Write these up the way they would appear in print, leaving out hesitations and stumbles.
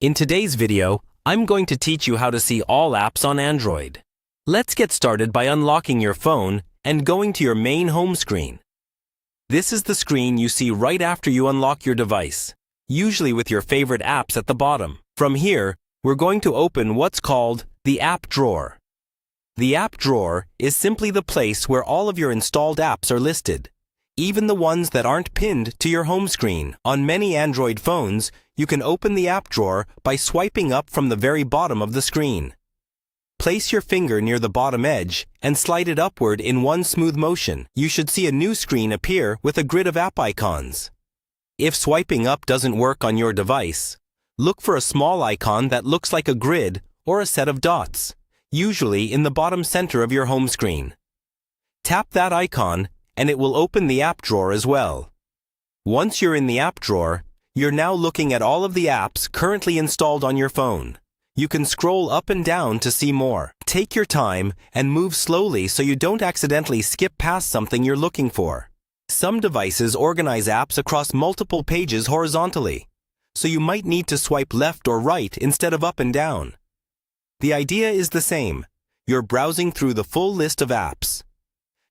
In today's video, I'm going to teach you how to see all apps on Android. Let's get started by unlocking your phone and going to your main home screen. This is the screen you see right after you unlock your device, usually with your favorite apps at the bottom. From here, we're going to open what's called the app drawer. The app drawer is simply the place where all of your installed apps are listed, even the ones that aren't pinned to your home screen. On many Android phones, you can open the app drawer by swiping up from the very bottom of the screen. Place your finger near the bottom edge and slide it upward in one smooth motion. You should see a new screen appear with a grid of app icons. If swiping up doesn't work on your device, look for a small icon that looks like a grid or a set of dots, usually in the bottom center of your home screen. Tap that icon and it will open the app drawer as well. Once you're in the app drawer, you're now looking at all of the apps currently installed on your phone. You can scroll up and down to see more. Take your time and move slowly so you don't accidentally skip past something you're looking for. Some devices organize apps across multiple pages horizontally, so you might need to swipe left or right instead of up and down. The idea is the same. You're browsing through the full list of apps.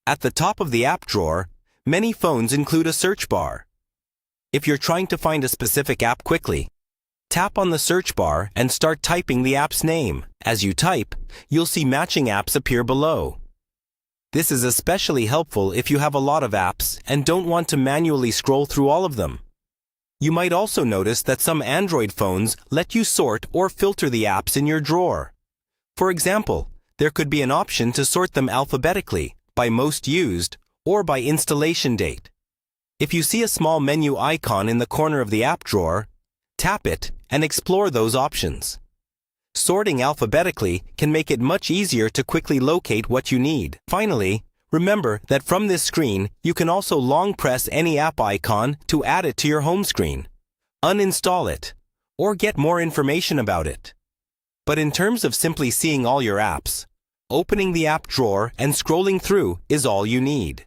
At the top of the app drawer, many phones include a search bar. If you're trying to find a specific app quickly, tap on the search bar and start typing the app's name. As you type, you'll see matching apps appear below. This is especially helpful if you have a lot of apps and don't want to manually scroll through all of them. You might also notice that some Android phones let you sort or filter the apps in your drawer. For example, there could be an option to sort them alphabetically, by most used, or by installation date. If you see a small menu icon in the corner of the app drawer, tap it and explore those options. Sorting alphabetically can make it much easier to quickly locate what you need. Finally, remember that from this screen, you can also long press any app icon to add it to your home screen, uninstall it, or get more information about it. But in terms of simply seeing all your apps, opening the app drawer and scrolling through is all you need.